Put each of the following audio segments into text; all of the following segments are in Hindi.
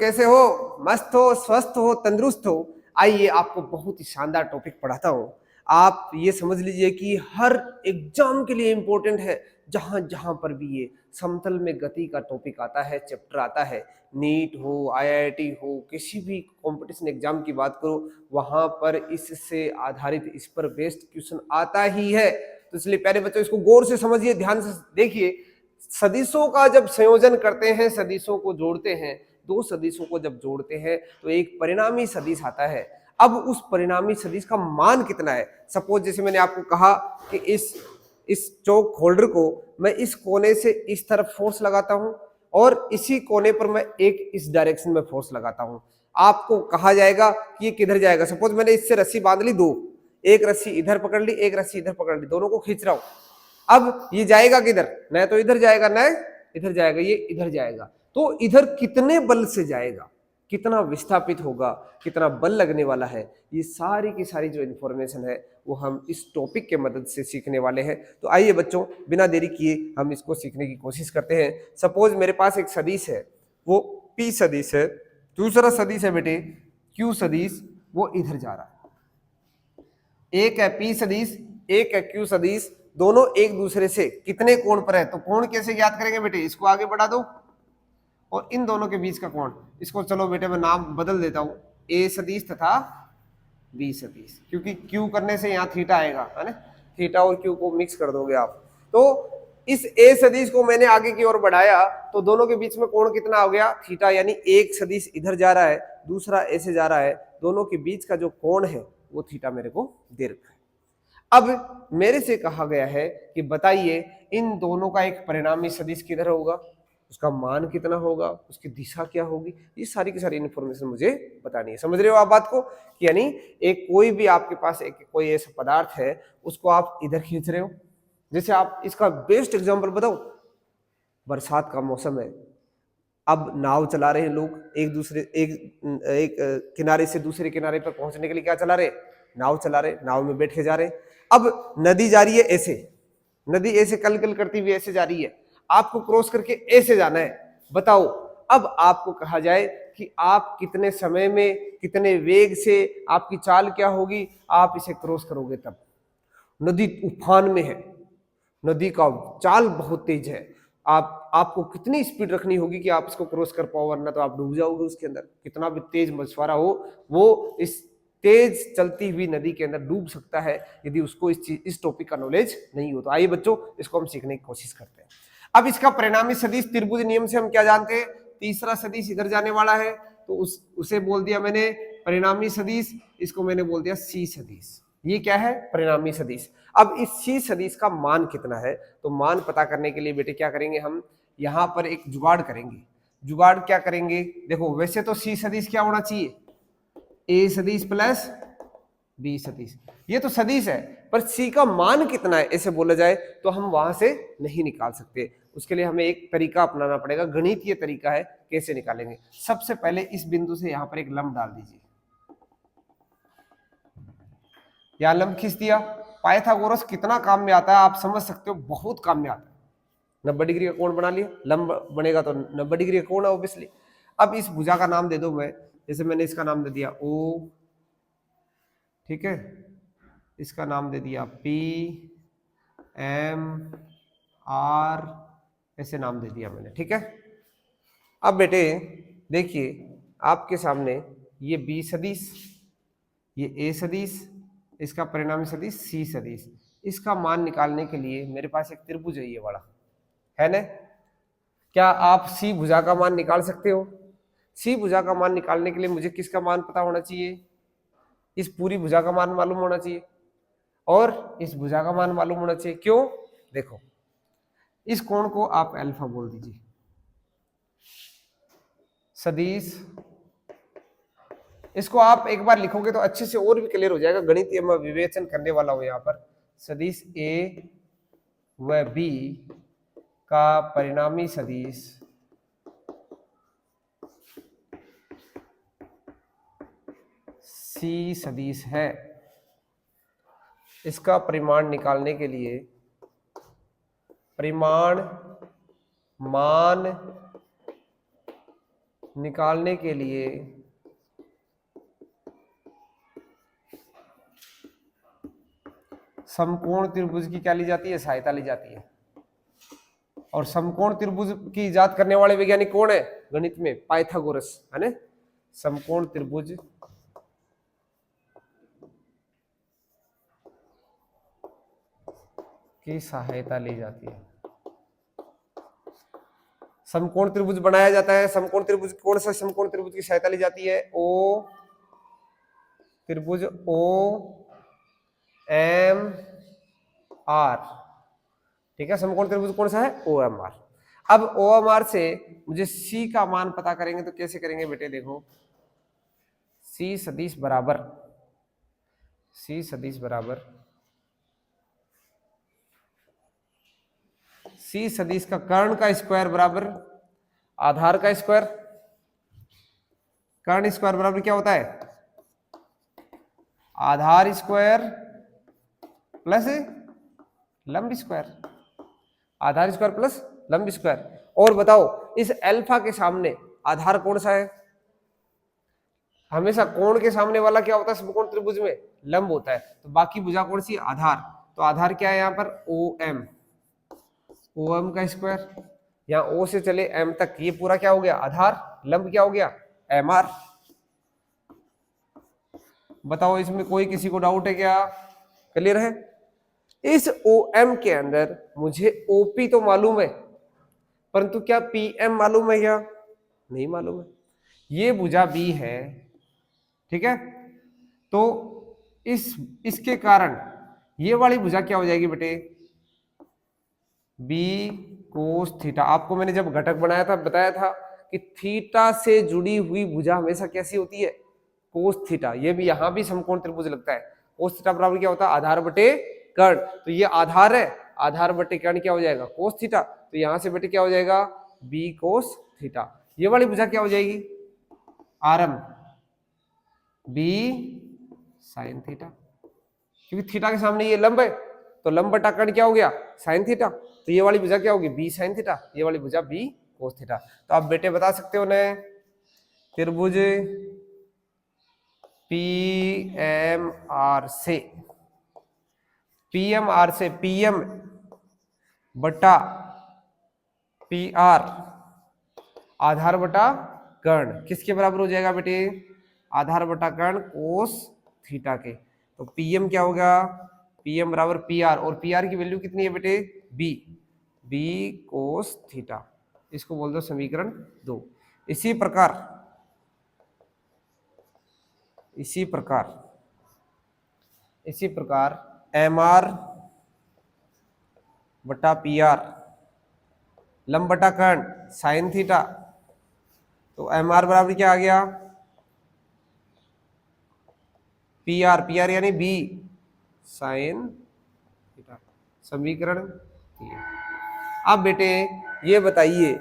कैसे हो? मस्त हो, स्वस्थ हो, तंदुरुस्त हो? आइए आपको बहुत ही शानदार टॉपिक पढ़ाता हूं। आप ये समझ लीजिए कि हर एग्जाम के लिए इंपॉर्टेंट है। जहां जहां पर भी ये समतल में गति का टॉपिक आता है, चैप्टर आता है, नीट हो, आईआईटी हो, किसी भी कंपटीशन एग्जाम की बात करो, वहां पर इससे आधारित, इस पर बेस्ड क्वेश्चन आता ही है। तो इसलिए प्यारे बच्चों, इसको गौर से समझिए, ध्यान से देखिए। सदिशों का जब संयोजन करते हैं, सदिशों को जोड़ते हैं, दो सदिशों को जब जोड़ते हैं तो एक परिणामी सदिश आता है। अब उस परिणामी सदिश का मान कितना है? सपोज जैसे मैंने आपको कहा कि इस चौक होल्डर को मैं इस कोने से इस तरफ फोर्स लगाता हूं और इसी कोने पर मैं एक इस डायरेक्शन में फोर्स लगाता हूं। आपको कहा जाएगा कि ये किधर जाएगा। सपोज मैंने इससे रस्सी बांध ली, दो, एक रस्सी इधर पकड़ ली, एक रस्सी इधर पकड़ ली, दोनों को खींच रहा हूं। अब ये जाएगा किधर? न तो इधर जाएगा न इधर जाएगा, ये इधर जाएगा। तो इधर कितने बल से जाएगा, कितना विस्थापित होगा, कितना बल लगने वाला है, ये सारी की सारी जो इन्फॉर्मेशन है वो हम इस टॉपिक के मदद से सीखने वाले हैं। तो आइए बच्चों, बिना देरी किए हम इसको सीखने की कोशिश करते हैं। सपोज मेरे पास एक सदिश है, वो P सदिश है, दूसरा सदिश है बेटे Q सदिश, वो इधर जा रहा है। एक है P सदिश, एक है Q सदिश, दोनों एक दूसरे से कितने कोण पर है? तो कोण कैसे ज्ञात करेंगे बेटे? इसको आगे बढ़ा दो और इन दोनों के बीच का कोण, इसको चलो बेटे मैं नाम बदल देता हूं, ए सदिश तथा बी सदिश, क्योंकि क्यू करने से यहाँ थीटा आएगा, है ना? थीटा और क्यू को मिक्स कर दोगे आप। तो इस ए सदिश को मैंने आगे की ओर बढ़ाया तो दोनों के बीच में कोण कितना हो गया? थीटा। यानी एक सदिश इधर जा रहा है, दूसरा ऐसे जा रहा है, दोनों के बीच का जो कोण है वो थीटा मेरे को दे रखा है। अब मेरे से कहा गया है कि बताइए इन दोनों का एक परिणामी सदिश किधर होगा, उसका मान कितना होगा, उसकी दिशा क्या होगी, ये सारी की सारी इन्फॉर्मेशन मुझे बतानी है। समझ रहे हो आप बात को? कि यानी एक कोई भी आपके पास एक कोई ऐसा पदार्थ है, उसको आप इधर खींच रहे हो। जैसे आप इसका बेस्ट एग्जांपल बताओ, बरसात का मौसम है, अब नाव चला रहे हैं लोग, एक किनारे से दूसरे किनारे पर पहुंचने के लिए क्या चला रहे? नाव चला रहे, नाव में बैठ के जा रहे। अब नदी जा रही है ऐसे, नदी ऐसे कल कल करती हुई ऐसे जा रही है, आपको क्रॉस करके ऐसे जाना है। बताओ, अब आपको कहा जाए कि आप कितने समय में, कितने वेग से, आपकी चाल क्या होगी, आप इसे क्रॉस करोगे तब। नदी उफान में है, नदी का चाल बहुत तेज है, आपको कितनी स्पीड रखनी होगी कि आप इसको क्रॉस कर पाओ, वरना तो आप डूब जाओगे उसके अंदर। कितना भी तेज मछुआरा हो, वो इस तेज चलती हुई नदी के अंदर डूब सकता है यदि उसको इस टॉपिक का नॉलेज नहीं हो। तो आइए बच्चों, इसको हम सीखने की कोशिश करते हैं। अब इसका परिणामी सदिश त्रिभुज नियम से हम क्या जानते हैं? तीसरा सदिश इधर जाने वाला है तो उसे बोल दिया मैंने परिणामी सदिश, इसको मैंने बोल दिया C सदिश। ये क्या है? परिणामी सदिश। अब इस C सदिश का मान कितना है? तो मान पता करने के लिए बेटे क्या करेंगे, हम यहां पर एक जुगाड़ करेंगे। जुगाड़ क्या करेंगे? देखो, वैसे तो C सदिश क्या होना चाहिए? A सदिश प्लस B सदिश। ये तो सदिश है, पर C का मान कितना है ऐसे बोला जाए तो हम वहां से नहीं निकाल सकते। उसके लिए हमें एक तरीका अपनाना पड़ेगा, गणितीय तरीका है। कैसे निकालेंगे? सबसे पहले इस बिंदु से यहां पर एक लंब डाल दीजिए, यहां लंब खींच दिया। पाइथागोरस कितना काम में आता है आप समझ सकते हो, बहुत काम में आता है। 90 डिग्री का कोण बना लिया, लंब बनेगा तो 90 डिग्री का कोण है ऑब्वियसली। अब इस भुजा का नाम दे दो मैं, जैसे मैंने इसका नाम दे दिया O, ठीक है, इसका नाम दे दिया P, M, R, ऐसे नाम दे दिया मैंने, ठीक है। अब बेटे देखिए, आपके सामने ये B सदिश, ये A सदिश, इसका परिणामी सदिश C सदिश। इसका मान निकालने के लिए मेरे पास एक त्रिभुज है, ये बड़ा है ना। क्या आप C भुजा का मान निकाल सकते हो? C भुजा का मान निकालने के लिए मुझे किसका मान पता होना चाहिए? इस पूरी भुजा का मान मालूम होना चाहिए और इस भुजा का मान मालूम होना चाहिए। क्यों? देखो, इस कोण को आप अल्फा बोल दीजिए, सदिश। इसको आप एक बार लिखोगे तो अच्छे से और भी क्लियर हो जाएगा, गणितीय मैं विवेचन करने वाला हूं यहां पर। सदिश A व B का परिणामी सदिश C सदिश है। इसका परिमाण निकालने के लिए परिमाण मान निकालने के लिए समकोण त्रिभुज की क्या ली जाती है, सहायता ली जाती है। और समकोण त्रिभुज की इजाद करने वाले वैज्ञानिक कौन है गणित में, पाइथागोरस, है ना। समकोण त्रिभुज की सहायता ली जाती है। समकोण त्रिभुज बनाया जाता है, समकोण त्रिभुज कौन सा समकोण त्रिभुज की सहायता ली जाती है, ओ त्रिभुज ओ एम आर, ठीक है। समकोण त्रिभुज कौन सा है, ओ एम आर। अब ओ एम आर से मुझे सी का मान पता करेंगे तो कैसे करेंगे बेटे, देखो सी सदिश बराबर, सी सदिश बराबर सी सदिश का कर्ण का स्क्वायर बराबर आधार का स्क्वायर। कर्ण स्क्वायर बराबर क्या होता है, आधार स्क्वायर प्लस लंब स्क्वायर, आधार स्क्वायर प्लस लंब स्क्वायर। और बताओ इस अल्फा के सामने आधार कौन सा है, हमेशा कोण के सामने वाला क्या होता है समकोण त्रिभुज में, लंब होता है। तो बाकी भुजा कौन सी, आधार। तो आधार क्या है यहाँ पर, ओ एम, ओ एम का स्क्वायर, यहाँ ओ से चले एम तक, ये पूरा क्या हो गया आधार, लंब क्या हो गया एम आर। बताओ इसमें कोई किसी को डाउट है क्या, क्लियर है। इस ओ एम के अंदर मुझे ओपी तो मालूम है, परंतु क्या पी एम मालूम है क्या, नहीं मालूम है। ये भुजा बी है, ठीक है। तो इसके कारण ये वाली भुजा क्या हो जाएगी बेटे, बी कोस थीटा। आपको मैंने जब घटक बनाया था बताया था कि थीटा से जुड़ी हुई भुजा हमेशा कैसी होती है, कोस थीटा। ये भी यहां भी समकोण त्रिभुज लगता है। कोस थीटा बराबर क्या होता है, आधार बटे कर्ण। तो ये आधार है, आधार बटे कर्ण क्या हो जाएगा, कोस थीटा। तो यहां से बेटे क्या हो जाएगा, बी कोस थीटा। ये वाली भुजा क्या हो जाएगी, आरम बी साइन थीटा, क्योंकि थीटा के सामने ये लंब है, तो लंब बटा कर्ण क्या हो गया, साइन थीटा। तो ये वाली भुजा क्या होगी, बी साइन थीटा, ये वाली भुजा बी कोस थीटा। तो आप बेटे बता सकते हो ना, त्रिभुज पी एम आर से, पी एम आर से पी एम बटा पी आर आधार बटा कर्ण किसके बराबर हो जाएगा बेटे, आधार बटा कर्ण कोस थीटा के। तो पीएम क्या होगा, पीएम बराबर पी आर, और पी आर की वैल्यू कितनी है बेटे, बी, बी कोस थीटा। इसको बोल दो समीकरण 2। इसी प्रकार एम आर बटा पी आर लंब बटा कर्ण साइन थीटा। तो एम आर बराबर क्या आ गया, पी आर यानी बी साइन थीटा, समीकरण 3। अब बेटे ये बताइए,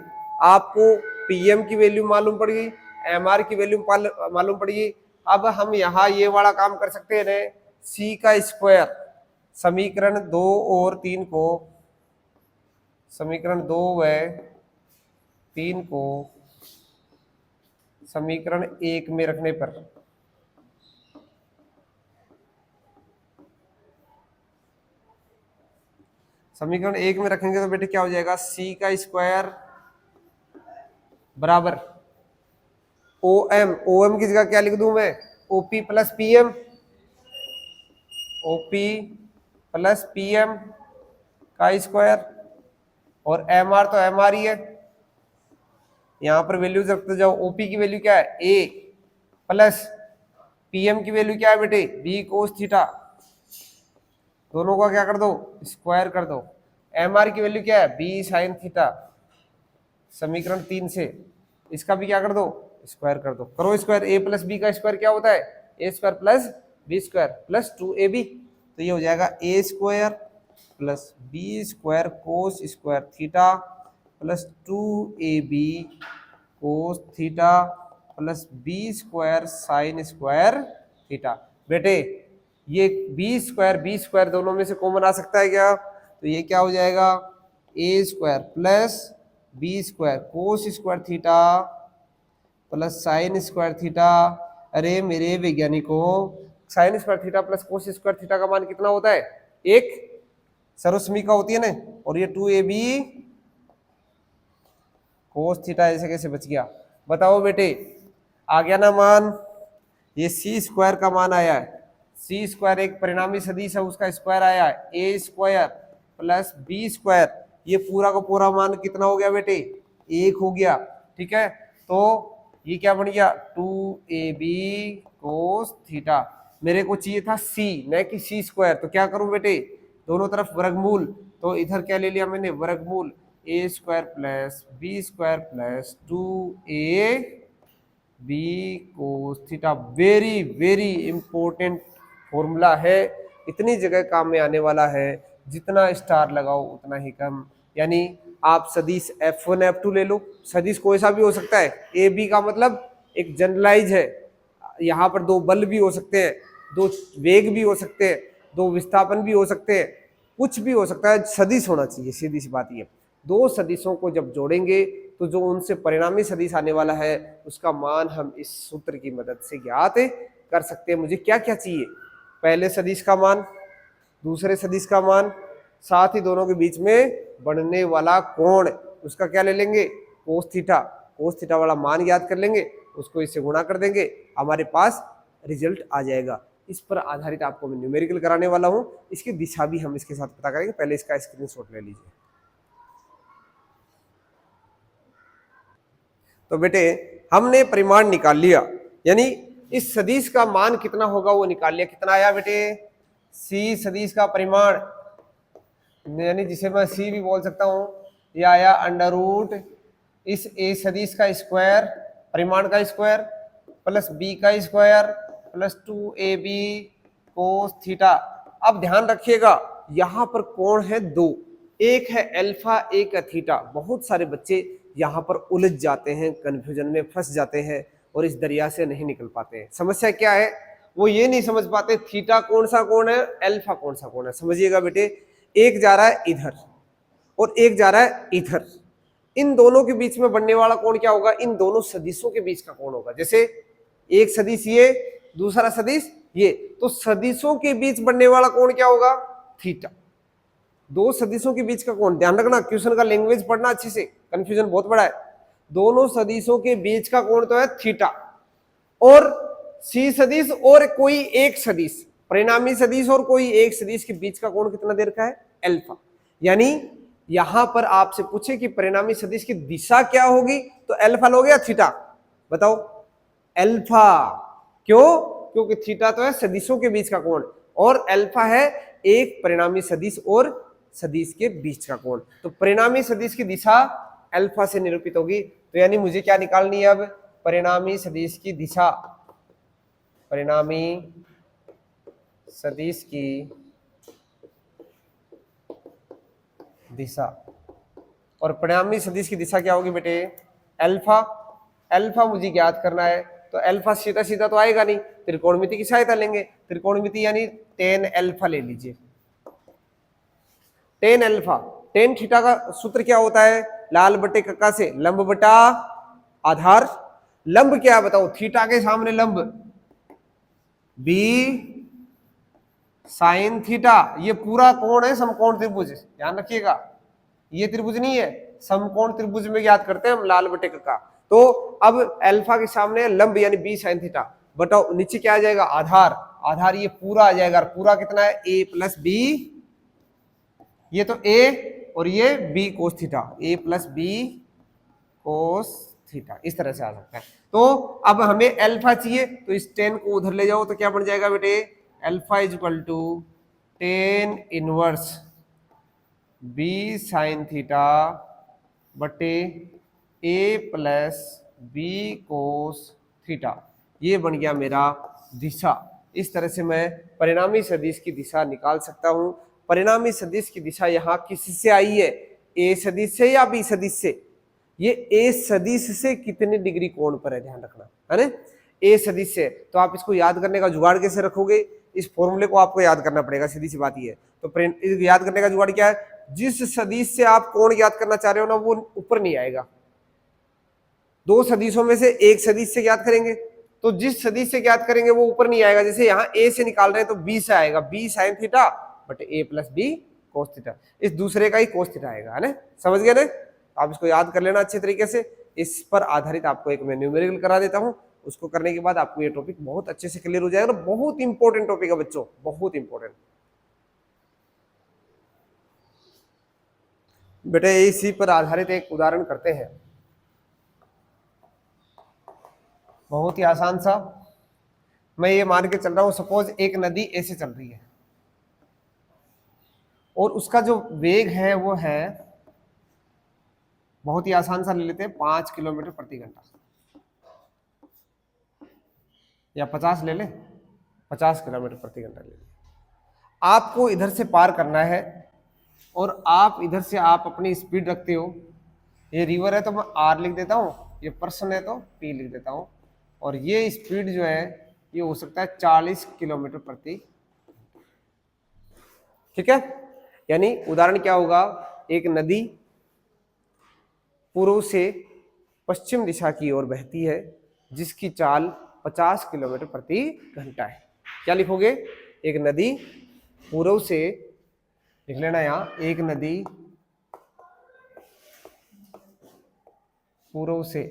आपको पीएम की वैल्यू मालूम पड़ गई, एमआर की वैल्यू मालूम पड़ गई। अब हम यहाँ ये वाला काम कर सकते हैं ना, सी का स्क्वायर समीकरण 2 और 3 को, समीकरण 2 व 3 को समीकरण 1 में रखने पर समीकरण 1 में रखेंगे तो बेटे क्या हो जाएगा, सी का स्क्वायर बराबर ओ एम की जगह क्या लिख दूं मैं, OP plus PM, OP plus PM का स्क्वायर, और एम आर तो एम आर ही है, यहां पर वैल्यूज रखते जाओ। ओपी की वैल्यू क्या है, ए, प्लस पीएम की वैल्यू क्या है बेटे, बी कोस थीटा। दोनों का क्या कर दो, स्क्वायर कर दो। एम आर की वैल्यू क्या है, बी साइन थीटा, समीकरण 3 से इसका भी क्या कर दो, स्क्वायर कर दो। करो स्क्वायर, ए प्लस बी का स्क्वायर क्या होता है, a square plus b square plus 2ab। तो ये हो जाएगा a square plus b square cos square theta plus 2ab cos theta plus b square sine square theta. बेटे ये बी स्क्वायर दोनों में से कॉमन आ सकता है क्या, तो ये क्या हो जाएगा, a square plus b square cos square theta plus sine square theta. अरे मेरे वैज्ञानिकों, sine square theta plus cos square theta का मान कितना होता है? एक सर्वसमीका होती है ना, और ये 2ab कोस थीटा ऐसे कैसे बच गया? बताओ बेटे, आ गया ना मान? ये सी स्क्वायर का मान आया है, सी स्क्वायर एक परिणामी सदिश है, उसका स्क्वायर आया है, a square plus b square, ये पूरा का पूरा मान कितना हो गया बेटे? एक हो गया। ठीक है, तो ये क्या बन गया? 2ab cos theta. मेरे को चाहिए था c न कि सी स्क्वायर, तो क्या करूं बेटे? दोनों तरफ वर्गमूल, तो इधर क्या ले लिया मैंने? वर्गमूल a square plus b square plus 2ab cos theta. Very very important formula है, इतनी जगह काम में आने वाला है, जितना स्टार लगाओ उतना ही कम। यानी आप सदिश F1 F2 ले लो, सदिश कोई सा भी हो सकता है, ए बी का मतलब एक जनरलाइज है। यहाँ पर दो बल भी हो सकते हैं, दो वेग भी हो सकते हैं, दो विस्थापन भी हो सकते हैं, कुछ भी हो सकता है, सदिश होना चाहिए। सीधी सी बात ये, दो सदिशों को जब जोड़ेंगे तो जो उनसे परिणामी सदिश आने वाला है उसका मान हम इस सूत्र की मदद से ज्ञात कर सकते हैं। मुझे क्या क्या चाहिए? पहले सदिश का मान, दूसरे सदिश का मान, साथ ही दोनों के बीच में बनने वाला कोण, उसका क्या ले लेंगे? Cos theta. कोस थीटा वाला मान याद कर लेंगे, उसको इससे गुणा कर देंगे, हमारे पास रिजल्ट आ जाएगा। इस पर आधारित आपको मैं न्यूमेरिकल कराने वाला हूं, इसकी दिशा भी हम इसके साथ पता करेंगे। पहले इसका स्क्रीनशॉट ले लीजिए। तो बेटे हमने परिमाण निकाल लिया, यानी इस सदिश का मान कितना होगा वो निकाल लिया। कितना आया बेटे? सी सदिश का परिमाण, यानी जिसे मैं सी भी बोल सकता हूं, ये आया अंडर रूट इस ए सदिश का स्क्वायर, परिमाण का स्क्वायर, प्लस बी का square plus 2ab cos theta. अब ध्यान रखिएगा, यहां पर कोण है दो, एक है अल्फा, एक है थीटा। बहुत सारे बच्चे यहाँ पर उलझ जाते हैं, कंफ्यूजन में फंस जाते हैं और इस दरिया से नहीं निकल पाते हैं। समस्या क्या है? वो ये नहीं समझ पाते थीटा कौन सा कोण है, अल्फा कौन सा कोण है। समझिएगा बेटे, एक जा रहा है इधर और एक जा रहा है इधर, इन दोनों के बीच में बनने वाला कोण क्या होगा? इन दोनों सदिशों के बीच का कोण होगा। जैसे एक सदिश ये, दूसरा सदिश ये, तो सदिशों के बीच बनने वाला कोण क्या होगा? थीटा। दो सदिशों के बीच का कोण, ध्यान रखना, क्वेश्चन का लैंग्वेज पढ़ना अच्छे से, कंफ्यूजन बहुत बड़ा है। दोनों सदिशों के बीच का कोण तो है थीटा, और सी सदिश और कोई एक सदिश, परिणामी सदिश और कोई एक सदिश के बीच का कोण कितना दे रखा है? अल्फा। यानी यहां पर आपसे पूछे कि परिणामी सदिश की दिशा क्या होगी, तो अल्फा लोगे या थीटा? बताओ। अल्फा। क्यों? क्योंकि थीटा तो है सदिशों के बीच का कोण और अल्फा है एक परिणामी सदिश और सदिश के बीच का कोण। तो परिणामी सदिश की दिशा अल्फा से निरूपित होगी। तो यानी मुझे क्या निकालनी है अब? परिणामी सदिश की दिशा, परिणामी सदिश की दिशा। और परिणामी सदिश की दिशा क्या होगी बेटे? अल्फा। अल्फा मुझे ज्ञात करना है, तो अल्फा सीधा सीधा तो आएगा नहीं, त्रिकोणमिति की सहायता लेंगे। त्रिकोणमिति यानी टेन अल्फा ले लीजिए। टेन अल्फा, टेन थीटा का सूत्र क्या होता है? लाल बटे कक्का से लंब बटा आधार। लंब क्या बताओ? थीटा के सामने लंब बी साइन थीटा। ये पूरा कोण है समकोण त्रिभुज, ध्यान रखिएगा, ये त्रिभुज नहीं है, समकोण त्रिभुज में याद करते हैं हम लाल बटे कक्का। तो अब अल्फा के सामने लंब यानी बी साइन थीटा, बताओ नीचे क्या आ जाएगा? आधार। आधार ये पूरा आ जाएगा, पूरा कितना है? ए प्लस बी, ये तो ए और ये बी कोस थीटा, ए प्लस बी कोस थीटा, इस तरह से आ सकता है। तो अब हमें अल्फा चाहिए, तो इस टेन को उधर ले जाओ, तो क्या बन जाएगा बेटे? Alpha is equal to tan inverse b sine theta बटे a plus b cos theta. ये बन गया मेरा दिशा। इस तरह से मैं परिणामी सदिश की दिशा निकाल सकता हूं। परिणामी सदिश की दिशा यहाँ किससे आई है? ए सदिश से या बी सदिश से? ये ए सदिश से कितने डिग्री कोण पर है, ध्यान रखना है ना, ए सदिश से। तो आप इसको याद करने का जुगाड़ कैसे रखोगे? इस फॉर्मूले को आपको याद करना पड़ेगा, सीधी सी बात ये है। तो याद करने का जुगाड़ क्या है? जिस सदिश से आप कोण याद करना चाह रहे हो ना, वो ऊपर नहीं आएगा, दो सदिशों में से एक सदिश से ज्ञात करेंगे, तो जिस सदिश से ज्ञात करेंगे वो ऊपर नहीं आएगा। जैसे यहाँ a से निकाल रहे हैं तो b से आएगा, b sin theta but a plus b cos theta, इस दूसरे का ही cos थीटा आएगा, है ना, समझ गए ना। आप इसको याद कर लेना अच्छे तरीके से। इस पर आधारित आपको एक मैं न्यूमेरिकल करा देता हूँ, उसको करने के बाद आपको ये टॉपिक बहुत अच्छे से क्लियर हो जाएगा। बहुत इंपॉर्टेंट टॉपिक है बच्चों, बहुत इंपॉर्टेंट। बेटे इसी पर आधारित एक उदाहरण करते हैं, बहुत ही आसान सा। मैं ये मान के चल रहा हूं, सपोज एक नदी ऐसे चल रही है और उसका जो वेग है वो है, बहुत ही आसान सा ले लेते हैं, 5 किलोमीटर प्रति घंटा, या 50 ले ले, 50 किलोमीटर प्रति घंटा ले ले। आपको इधर से पार करना है और आप इधर से आप अपनी स्पीड रखते हो। ये रिवर है तो मैं आर लिख देता हूँ, ये पर्सन है तो पी लिख देता हूँ, और ये स्पीड जो है ये हो सकता है 40 किलोमीटर प्रति, ठीक है। यानी उदाहरण क्या होगा, एक नदी पूर्व से पश्चिम दिशा की ओर बहती है जिसकी चाल 50 किलोमीटर प्रति घंटा है। क्या लिखोगे, एक नदी पूर्व से, लिख लेना यहाँ, एक नदी पूर्व से,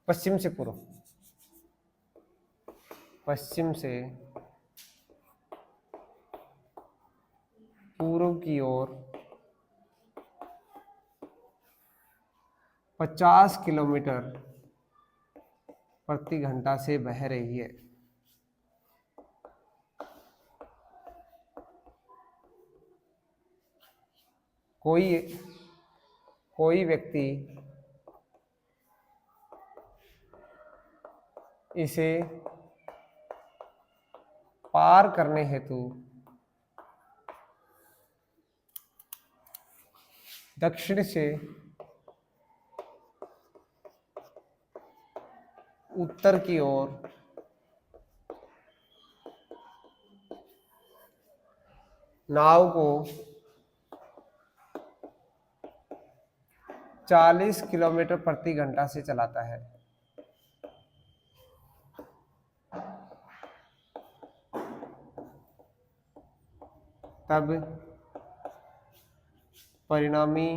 पश्चिम से पूर्व, पश्चिम से पूर्व की ओर 50 किलोमीटर प्रति घंटा से बह रही है। कोई व्यक्ति इसे पार करने हेतु दक्षिण से उत्तर की ओर नाव को 40 किलोमीटर प्रति घंटा से चलाता है। तब परिणामी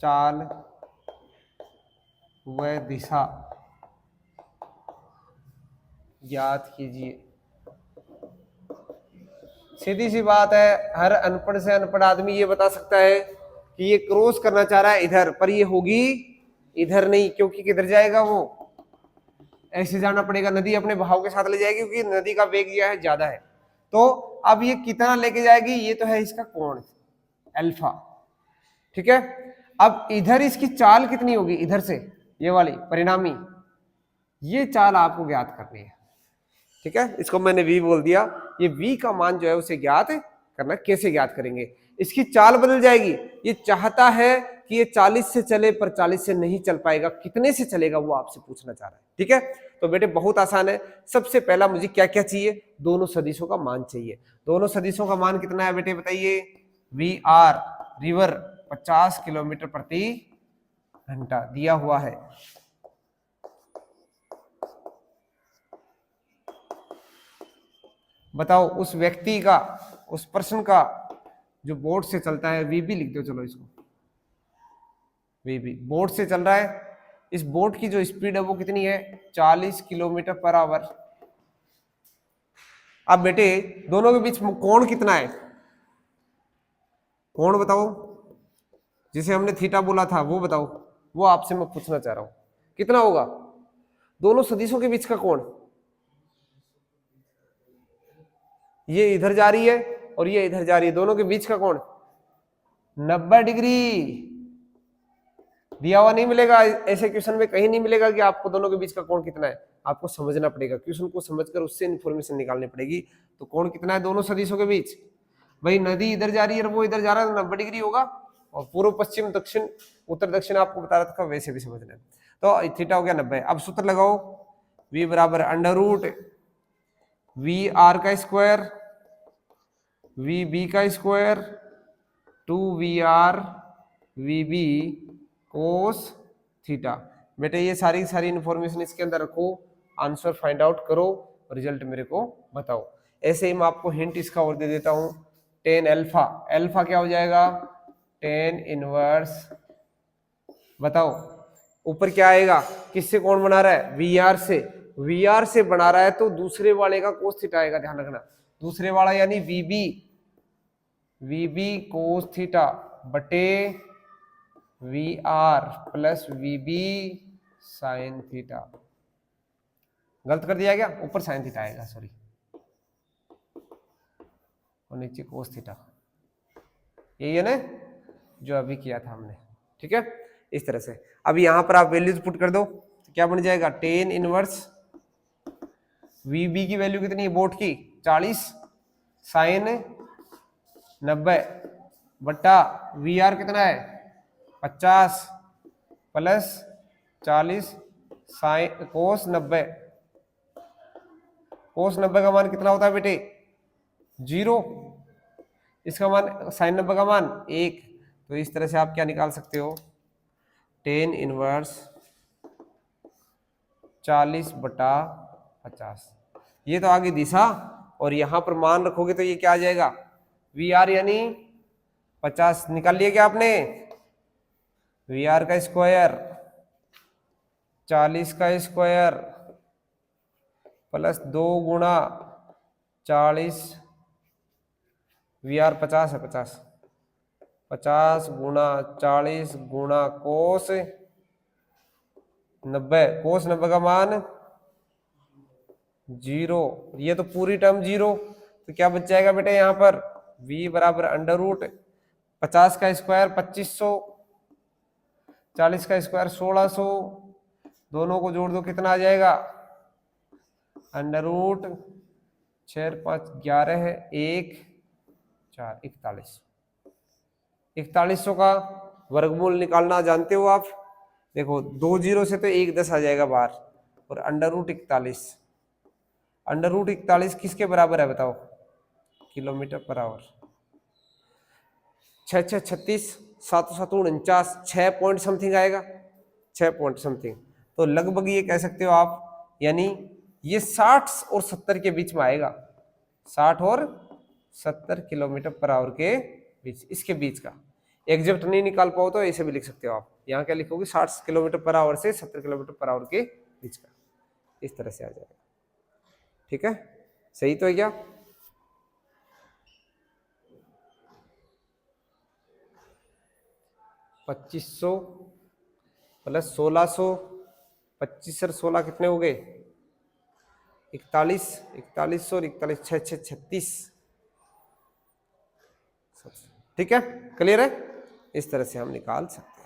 चाल व दिशा ज्ञात कीजिए। सीधी सी बात है, हर अनपढ़ से अनपढ़ आदमी ये बता सकता है कि ये क्रॉस करना चाह रहा है इधर, पर ये होगी इधर नहीं, क्योंकि किधर जाएगा वो, ऐसे जाना पड़ेगा, नदी अपने बहाव के साथ ले जाएगी क्योंकि नदी का वेग जो है ज्यादा है। तो अब ये कितना लेके जाएगी, ये तो है इसका कोण अल्फा, ठीक है। अब इधर इसकी चाल कितनी होगी, इधर से ये वाली परिणामी, ये चाल आपको ज्ञात करनी है, ठीक है। इसको मैंने v बोल दिया। ये v का मान जो है उसे ज्ञात करना, कैसे ज्ञात करेंगे, इसकी चाल बदल जाएगी। ये चाहता है कि ये 40 से चले पर 40 से नहीं चल पाएगा, कितने से चलेगा वो आपसे पूछना चाह रहा है, ठीक है। तो बेटे बहुत आसान है, सबसे पहला मुझे क्या क्या चाहिए, दोनों सदिशों का मान चाहिए। दोनों सदिशों का मान कितना है बेटे बताइए, वी आर रिवर 50 किलोमीटर प्रति घंटा दिया हुआ है। बताओ उस व्यक्ति का, उस पर्सन का जो बोट से चलता है, वीबी लिख दो, चलो इसको वीबी, बोट से चल रहा है, इस बोट की जो स्पीड है वो कितनी है, 40 किलोमीटर पर आवर। अब बेटे दोनों के बीच कोण कितना है, कोण बताओ, जिसे हमने थीटा बोला था वो बताओ, वो आपसे मैं पूछना चाह रहा हूं, कितना होगा दोनों सदिशों के बीच का कोण। ये इधर जा रही है और ये इधर जा रही है, दोनों के बीच का कोण 90 डिग्री। दिया हुआ नहीं मिलेगा, ऐसे क्वेश्चन में कहीं नहीं मिलेगा कि आपको दोनों के बीच का कोण कितना है, आपको समझना पड़ेगा, क्वेश्चन को समझकर उससे इंफॉर्मेशन निकालनी पड़ेगी। तो कोण कितना है दोनों सदिशों के बीच, भाई नदी इधर जा रही है और वो इधर जा रहा है, 90 डिग्री होगा। और पूर्व पश्चिम दक्षिण उत्तर दक्षिण आपको बता रहा था, वैसे भी समझना है। तो थीटा हो गया 90। अब सूत्र लगाओ, v बराबर अंडर रूट वी आर का स्क्वायर वी बी का square 2 v r v b cos theta. बेटे ये सारी सारी इंफॉर्मेशन इसके अंदर रखो, आंसर फाइंड आउट करो, रिजल्ट मेरे को बताओ। ऐसे ही मैं आपको हिंट इसका और दे देता हूं, टेन अल्फा, अल्फा क्या हो जाएगा, टेन इनवर्स, बताओ ऊपर क्या आएगा, किससे कौन बना रहा है, वी आर से, वी आर से बना रहा है तो दूसरे वाले का कोस थीटा आएगा, ध्यान रखना, दूसरे वाला यानी वीबी, वीबी कोस थीटा बटे V R plus V B sine theta. गलत कर दिया क्या, ऊपर साइन थीटा आएगा, सॉरी, और नीचे कोस थीटा, यही है ना जो अभी किया था हमने, ठीक है। इस तरह से अब यहां पर आप वैल्यूज पुट कर दो तो क्या बन जाएगा, टेन इनवर्स वीबी की वैल्यू कितनी है, बोट की 40 साइन 90 बट्टा वी आर कितना है 50 प्लस 40 साइन कोस 90, कोस 90 का मान कितना होता है बेटे 0, इसका मान साइन 90 का मान 1। तो इस तरह से आप क्या निकाल सकते हो, टेन इनवर्स 40 बटा 50, ये तो आगे दिशा, और यहां पर मान रखोगे तो ये क्या आ जाएगा, वी आर यानी 50 निकाल लिया क्या आपने, वी आर का स्क्वायर 40 का स्क्वायर प्लस 2 गुणा 40, वी आर 50 है, 50 गुणा 40 गुणा कोस 90, कोस 90 का मान 0, ये तो पूरी टर्म 0, तो क्या बच जाएगा बेटे यहाँ पर v बराबर अंडर रूट 50 का स्क्वायर 2500, 40 का स्क्वायर 1600, दोनों को जोड़ दो कितना आ जाएगा, अंडर रूट 6 5 11 है, 1 4 41, 4100 का वर्गमूल निकालना जानते हो आप, देखो 2 जीरो से तो 1 10 आ जाएगा बाहर, और अंडर रूट 41, अंडर रूट 41 किसके बराबर है बताओ, kilometre per hour, 6 6 36 7 7 49, 6 point something आएगा, 6 पॉइंट समथिंग, तो लगभग ये कह सकते हो आप, यानी ये 60 और 70 के बीच में आएगा, 60 और 70 किलोमीटर पर आवर के बीच, इसके बीच का एग्जैक्ट नहीं निकाल पाओ तो ऐसे भी लिख सकते हो आप, यहाँ क्या लिखोगे 60 किलोमीटर पर आवर से 70 किलोमीटर पर आवर के बीच का, इस तरह से आ जाएगा, ठीक है, सही तो है क्या। $2500 प्लस 1600, 25 और 16 कितने हो गए 41, 4100 और 41 6 6 36, ठीक है, क्लियर है, इस तरह से हम निकाल सकते हैं।